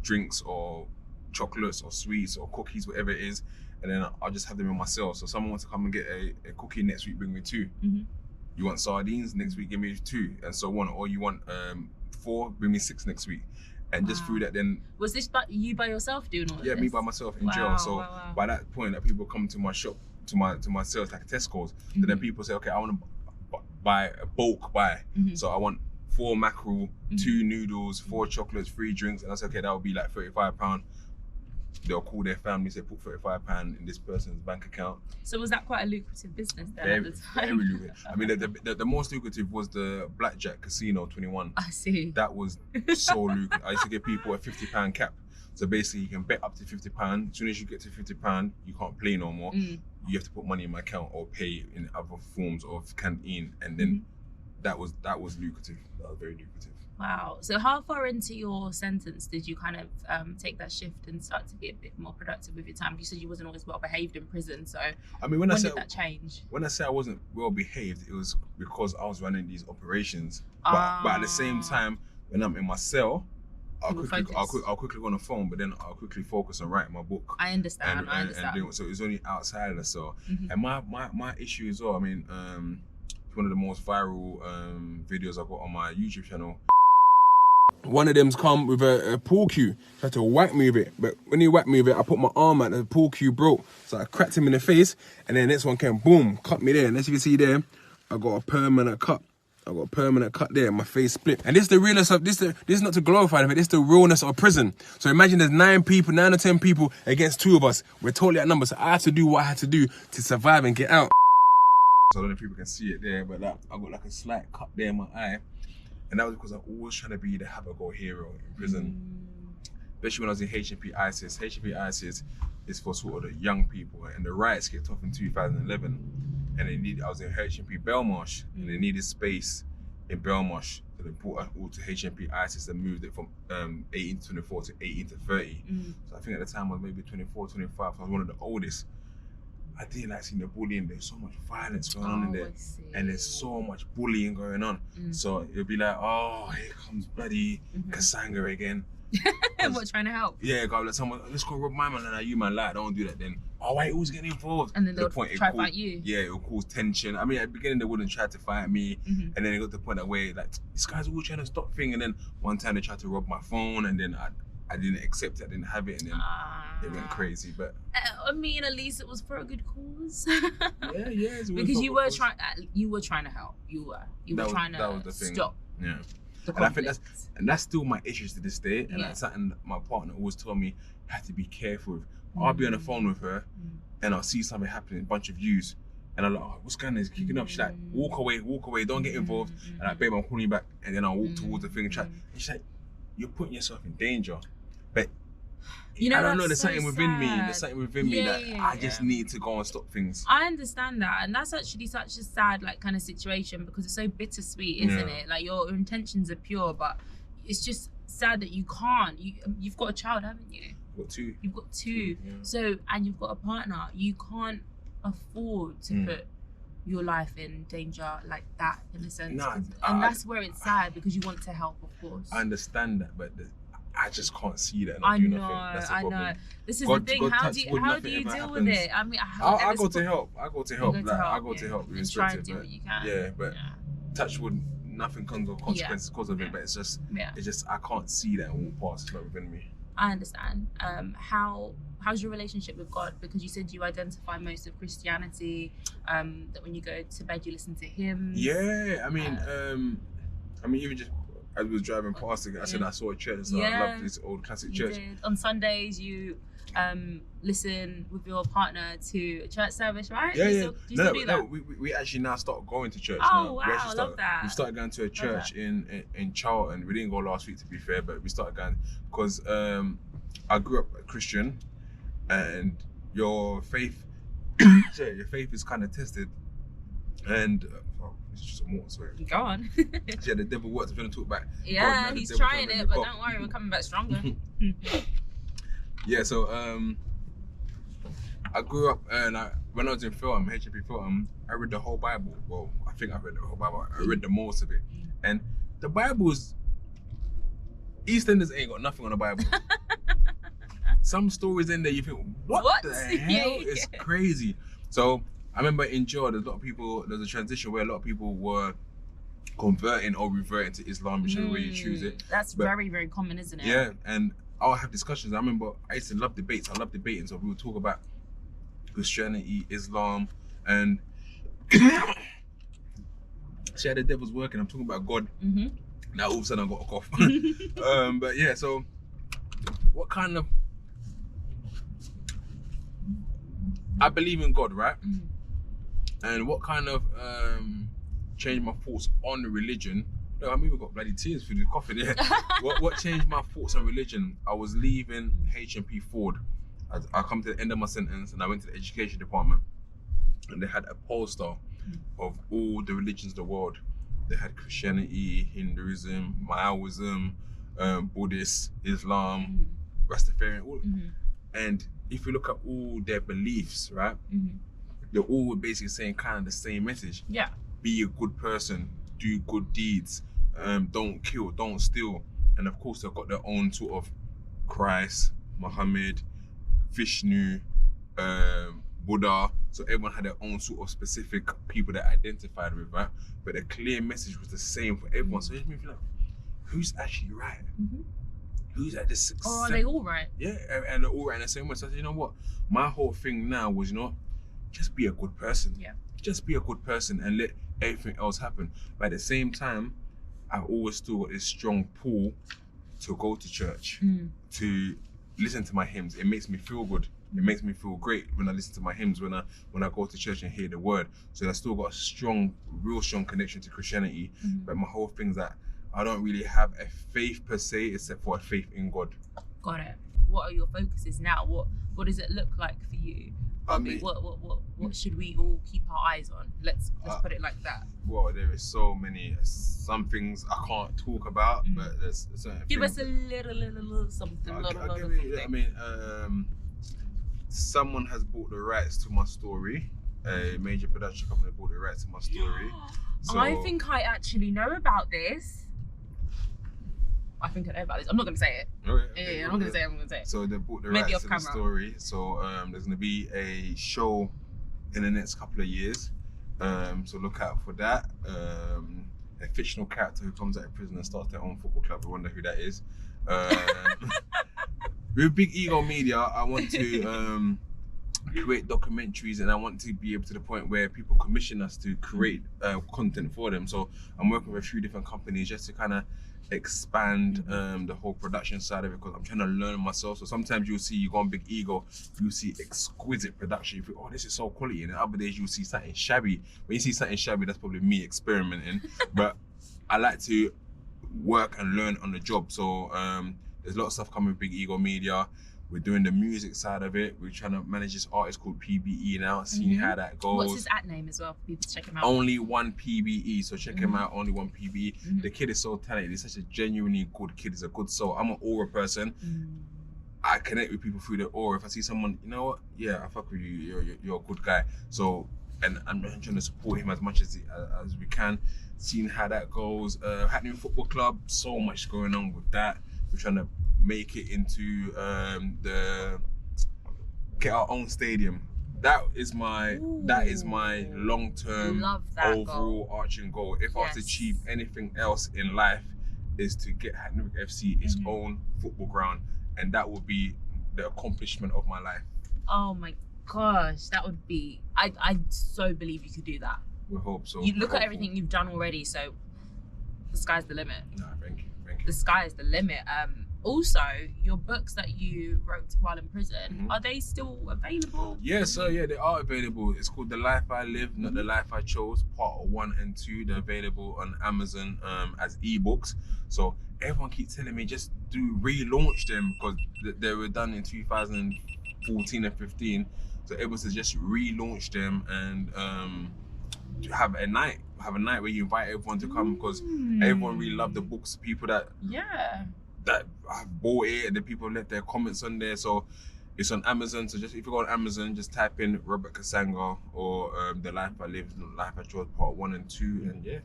drinks or chocolates or sweets or cookies, whatever it is. And then I'll just have them in myself. So someone wants to come and get a cookie next week, bring me 2. You want sardines next week, give me 2, and so on. Or you want 4, bring me 6 next week. And just through that, then was this you by yourself doing all of this? Yeah, me by myself in jail. So by that point, that people come to my shop, to my sales, like Tesco's. So then people say, okay, I want to buy a bulk buy. So I want 4 mackerel, 2 noodles, 4 chocolates, 3 drinks, and I say, okay, that would be like £35. They'll call their family, say put £35 in this person's bank account. So was that quite a lucrative business then at the time? Very lucrative. I mean, the most lucrative was the Blackjack Casino 21. I see. That was so lucrative. I used to give people a £50 cap. So basically, you can bet up to £50. As soon as you get to £50, you can't play no more. You have to put money in my account or pay in other forms of canteen, and then that was lucrative. That was very lucrative. Wow. So how far into your sentence did you kind of take that shift and start to be a bit more productive with your time? You said you wasn't always well behaved in prison, so I mean, when did that change? When I say I wasn't well behaved, it was because I was running these operations. But at the same time, when I'm in my cell, I'll quickly go on the phone, but then I'll quickly focus on writing my book. I understand. So it was only outside of the cell. And my issue as well, I mean, one of the most viral videos I got on my YouTube channel. One of them's come with a pool cue, tried to whack me with it, but when he whacked me with it, I put my arm out and the pool cue broke. So I cracked him in the face, and then the next one came, boom, cut me there. And as you can see there, I got a permanent cut. I got a permanent cut there, my face split. And this is the realness of, this is not to glorify it, this is the realness of prison. So imagine there's 9 or 10 people against 2 of us. We're totally outnumbered, so I had to do what I had to do to survive and get out. So I don't know if people can see it there, but I got like a slight cut there in my eye. And that was because I'm always trying to be the have-a-go hero in prison. Especially when I was in HMP ISIS. HMP ISIS is for sort of the young people. And the riots kicked off in 2011. And I was in HMP Belmarsh, and they needed space in Belmarsh. So they brought us all to HMP ISIS and moved it from 18 to 24 to 18 to 30. So I think at the time I was maybe 24, 25. So I was one of the oldest. I didn't like seeing the bullying. There's so much violence going on in there, and there's so much bullying going on. So it'll be like, oh, here comes bloody Kasanga again. What, trying to help? Yeah, go like someone, let's go rob my man, and you man like, don't do that then. Oh, why who's getting involved? And then they'll try to fight you. Yeah, it'll cause tension. I mean, at the beginning they wouldn't try to fight me, and then it got to the point that way, like, this guy's all trying to stop thing, and then one time they tried to rob my phone, and then I didn't accept it, I didn't have it, and then it went crazy. But I mean, at least it was for a good cause. Yeah. Because you were trying to help. You were trying to stop. Yeah. And I think that's still my issues to this day, and that's something my partner always told me you have to be careful with. I'll be on the phone with her, and I'll see something happening, a bunch of views, and I'm like, oh, what's going on? It's kicking up. She's like, walk away, don't get involved. And like, babe, I'm calling you back, and then I'll walk towards the thing and try. And she's like, you're putting yourself in danger. But you know, I don't know, there's something within me. There's something within me that I just need to go and stop things. I understand that, and that's actually such a sad, like, kind of situation, because it's so bittersweet, isn't it? Like, your intentions are pure, but it's just sad that you can't. You've got a child, haven't you? I've got 2. You've got 2. Yeah. So, and you've got a partner. You can't afford to put your life in danger like that, in a sense. And that's where it's sad, because you want to help, of course. I understand that, but I just can't see that. I know. This is the thing. How do you deal with it? I mean, I go to help. I go to help. And try and do what you can. Yeah, but touch wood, nothing comes of consequences because of it. But it's just I can't see that in all parts. It's not within me. I understand. How's your relationship with God? Because you said you identify most of Christianity. That when you go to bed, you listen to hymns. Yeah, I mean, even just. I was driving past it, I said I saw a church, so I love this old classic church. Did. On Sundays, you listen with your partner to a church service, right? Do you still do that? We actually now start going to church now. Wow, I love that. We started going to a church in Charlton. We didn't go last week, to be fair, but we started going because I grew up a Christian, and your faith is kind of tested, and just some water, sorry. Go on. Yeah, the devil works. I'm trying to talk back. Yeah, he's trying it, but don't worry, we're coming back stronger. Yeah, so I grew up and when I was in film, HMP film, I read the whole Bible. Well, I think I read the whole Bible. I read the most of it. And the Bible's, EastEnders ain't got nothing on the Bible. Some stories in there you think, what? The hell? It's crazy. So I remember in Jaw, there's a transition where a lot of people were converting or reverting to Islam, whichever way you choose it. That's very, very common, isn't it? Yeah, and I'll have discussions. I remember I used to love debates. I love debating, so we would talk about Christianity, Islam, and see how the devil's working. I'm talking about God. Now all of a sudden I got a cough. But yeah, so what kind of, I believe in God, right? And what kind of changed my thoughts on the religion? No, I mean, we got bloody tears for the coffee there. What changed my thoughts on religion? I was leaving HMP Ford. I come to the end of my sentence and I went to the education department and they had a poster of all the religions of the world. They had Christianity, Hinduism, Maoism, Buddhist, Islam, Rastafarian, all. And if you look at all their beliefs, right, they're all basically saying kind of the same message. Yeah. Be a good person, do good deeds, don't kill, don't steal. And of course they've got their own sort of Christ, Muhammad, Vishnu, Buddha. So everyone had their own sort of specific people that identified with, right? But the clear message was the same for everyone. So it made me feel like, who's actually right? Who's at this success? Or are they all right? Yeah, and they're all right in the same way. So I said, you know what? My whole thing now was, just be a good person. Yeah. Just be a good person and let everything else happen. But at the same time, I've always still got this strong pull to go to church, to listen to my hymns. It makes me feel good. It makes me feel great when I listen to my hymns, when I go to church and hear the word. So I still got a real strong connection to Christianity. But my whole thing's that I don't really have a faith per se, except for a faith in God. Got it. What are your focuses now? What does it look like for you? Bobby, what should we all keep our eyes on? Let's put it like that. Well, there is so many. Some things I can't talk about, but there's certain Give things. us a little something. I mean, someone has bought the rights to my story. A major production company bought the rights to my story. So, I think I actually know about this. I'm not going to say it. Okay, I'm not going to say it. So they bought the rights to the story. So there's going to be a show in the next couple of years. So look out for that. A fictional character who comes out of prison and starts their own football club. I wonder who that is. With Big Ego Media, I want to create documentaries, and I want to be able to the point where people commission us to create content for them. So I'm working with a few different companies just to kind of expand the whole production side of it, because I'm trying to learn myself. So sometimes you go on Big Ego, you see exquisite production, you think, oh, this is so quality, and then other days you'll see something shabby. When you see something shabby, that's probably me experimenting. But I like to work and learn on the job. So there's a lot of stuff coming with Big Ego Media. We're doing the music side of it. We're trying to manage this artist called PBE now, seeing how that goes. What's his @name as well for people to check him out? Only one PBE, so check him out, Only One PBE. The kid is so talented. He's such a genuinely good kid. He's a good soul. I'm an aura person. I connect with people through the aura. If I see someone, you know what? Yeah, I fuck with you. You're a good guy. So, and I'm trying to support him as much as we can. Seeing how that goes. Hackney Football Club, so much going on with that. We're trying to make it into get our own stadium. That is my long-term overall arching goal. If I was to achieve anything else in life, is to get Hackney Wick FC its own football ground, and that would be the accomplishment of my life. Oh my gosh, that would be. I so believe you could do that. We hope so. You look at everything you've done already, so the sky's the limit. No, thank you. The sky is the limit. Also, your books that you wrote while in prison, are they still available? Yeah, they are available. It's called The Life I Live, Not the Life I Chose, part 1 and 2. They're available on Amazon as ebooks. So everyone keeps telling me just relaunch them, because they were done in 2014 and 15. So everyone says just relaunch them and have a night where you invite everyone to come, because everyone really loved the books. People that have bought it, and the people left their comments on there. So it's on Amazon. So just if you go on Amazon, just type in Robert Kasanga or The Life I Lived, Life I Chose Part 1 and 2, and yeah.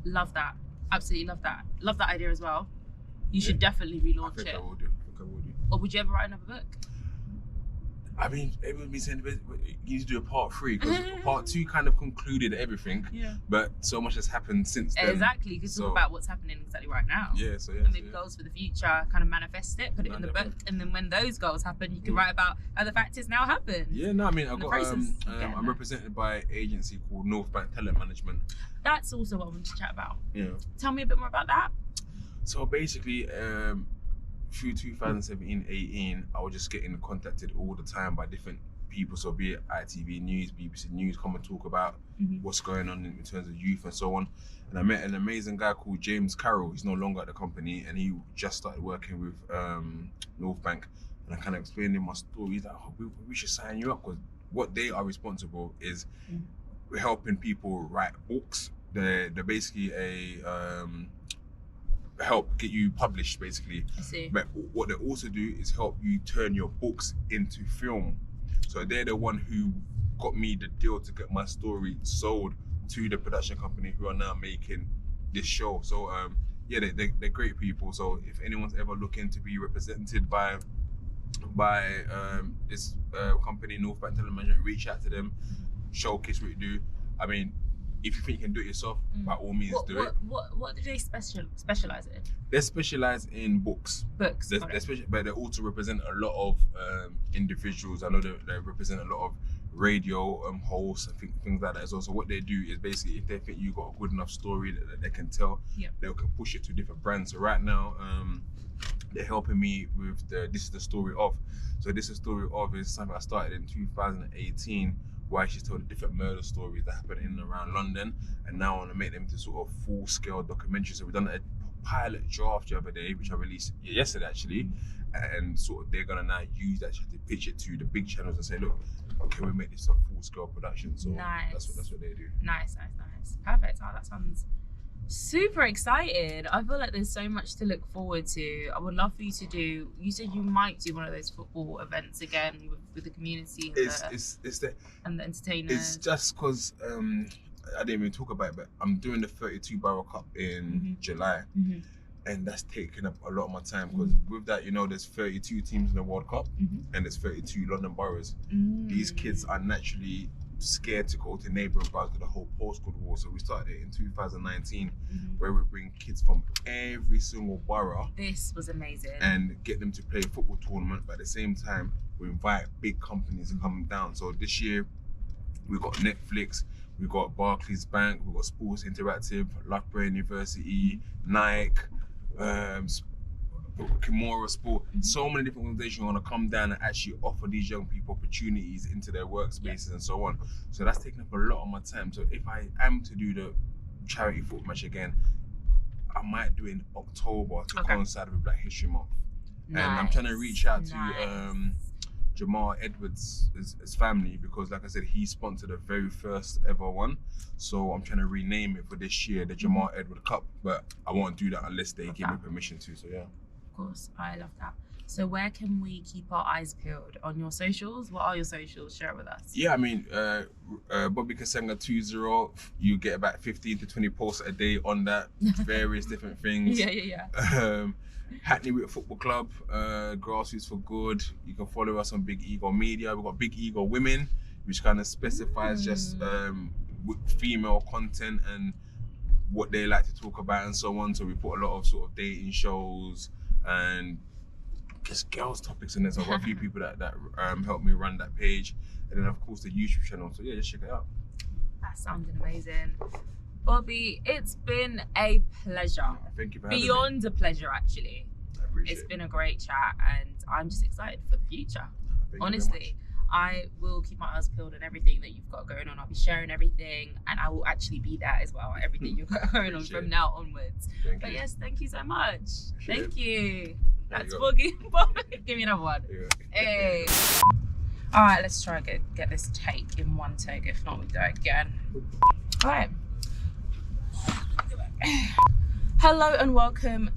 Love that. Absolutely love that. Love that idea as well. You should definitely relaunch it. I will do. Or would you ever write another book? I mean, everyone be saying you need to do a part 3, because part 2 kind of concluded everything. Yeah. But so much has happened since then. Exactly. You can talk about what's happening exactly right now. Yeah. So and maybe goals for the future, kind of manifest it, put it in the book, and then when those goals happen, you can write about how the fact is now happened. Yeah. No, I mean, I'm represented by an agency called North Bank Talent Management. That's also what I wanted to chat about. Yeah. Tell me a bit more about that. So basically, through 2017-18, I was just getting contacted all the time by different people. So be it ITV News, BBC News, come and talk about what's going on in terms of youth and so on. And I met an amazing guy called James Carroll. He's no longer at the company, and he just started working with North Bank. And I kind of explained him my story. He's like, oh, we should sign you up, because what they are responsible is helping people write books. They're basically help get you published, basically. I see. But what they also do is help you turn your books into film. So they're the one who got me the deal to get my story sold to the production company, who are now making this show. So yeah, they're great people. So if anyone's ever looking to be represented by this company, North Bank Talent Management, reach out to them, showcase what you do. I mean, if you think you can do it yourself, by all means do it. What do they specialize in? They specialize in books. Books. But they also represent a lot of individuals. I know they represent a lot of radio hosts and things like that as well. So what they do is basically, if they think you got a good enough story that they can tell, they can push it to different brands. So right now, they're helping me with This Is the Story Of. So This Is the Story Of is something I started in 2018. Where I actually told the different murder stories that happen in and around London, and now I want to make them into sort of full-scale documentaries. So we've done a pilot draft the other day, which I released yesterday actually, and sort of they're gonna now use that to pitch it to the big channels and say, look, okay, we make this a full-scale production. So that's what they do. Nice. Perfect. Oh, that sounds super excited. I feel like there's so much to look forward to. I would love for you to do, you said you might do one of those football events again with the community and the entertainers. It's just because I didn't even talk about it, but I'm doing the 32 Borough Cup in July, and that's taking up a lot of my time, because with that, you know, there's 32 teams in the World Cup and there's 32 London boroughs. These kids are naturally scared to go to neighbouring boroughs with the whole postcode war. So we started it in 2019, where we bring kids from every single borough. This was amazing. And get them to play a football tournament, but at the same time, we invite big companies to come down. So this year, we got Netflix, we got Barclays Bank, we got Sports Interactive, Loughborough University, Nike, Kimura Sport, so many different organizations want to come down and actually offer these young people opportunities into their workspaces and so on. So that's taking up a lot of my time. So if I am to do the charity football match again, I might do it in October to coincide with Black History Month. And I'm trying to reach out to Jamal Edwards' his family, because like I said, he sponsored the very first ever one. So I'm trying to rename it for this year, the Jamal Edward Cup, but I won't do that unless they give me permission to, so yeah. Of course, I love that. So where can we keep our eyes peeled? On your socials? What are your socials? Share it with us. Yeah, I mean, Bobby Kasanga 20, you get about 15 to 20 posts a day on that, various different things. Hackney Wick Football Club, Grassroots for Good. You can follow us on Big Ego Media. We've got Big Ego Women, which kind of specifies just female content and what they like to talk about and so on. So we put a lot of sort of dating shows and just girls topics in there. So I've got a few people that helped me run that page, and then of course the YouTube channel. So yeah, just check it out. That sounded amazing. Bobby, it's been a pleasure. Thank you for having me. Beyond a pleasure, actually. I appreciate it. It's been a great chat, and I'm just excited for the future. Honestly, I will keep my eyes peeled on everything that you've got going on. I'll be sharing everything, and I will actually be there as well. Everything you've got going on from now onwards. But yes, thank you so much. Thank you. That's Boogie. Give me another one. Hey. All right, let's try and get this take in one take. If not, we do it again. All right. Hello and welcome.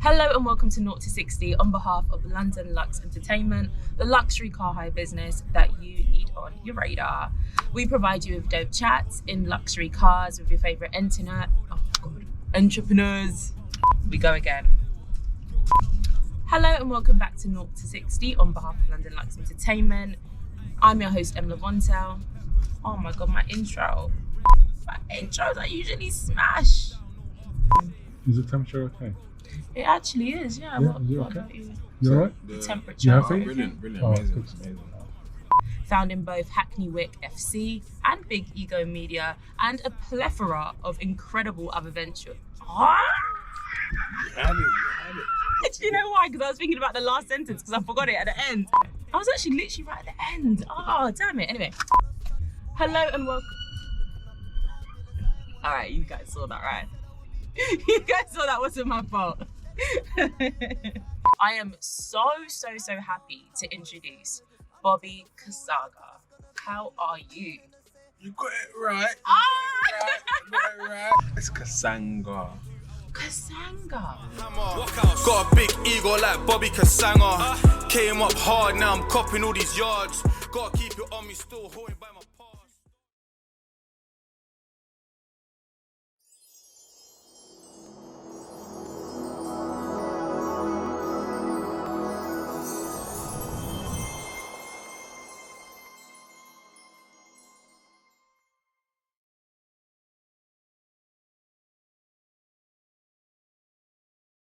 Hello and welcome to 0 to 60 on behalf of London Lux Entertainment, the luxury car hire business that you need on your radar. We provide you with dope chats in luxury cars with your favorite entrepreneurs. We go again. Hello and welcome back to 0 to 60 on behalf of London Lux Entertainment. I'm your host, Emma Vontel. Oh my God, my intros I usually smash. Is the temperature okay? It actually is, yeah. Yeah, What okay? about you? You alright? The temperature. You happy? Brilliant, Oh, amazing, good. amazing. Found in both Hackney Wick FC and Big Ego Media, and a plethora of incredible other ventures. You had it. Do you know why? Because I was thinking about the last sentence because I forgot it at the end. I was actually literally right at the end. Oh, damn it. Anyway. Hello and welcome. All right, you guys saw that, right? You guys saw that wasn't my fault. I am so happy to introduce Bobby Kasanga. How are you? You got it right. Ah! You got it right. It's Kasanga. Kasanga. Got a big ego like Bobby Kasanga. Came up hard, now I'm copping all these yards. Gotta keep it on me still, holding by my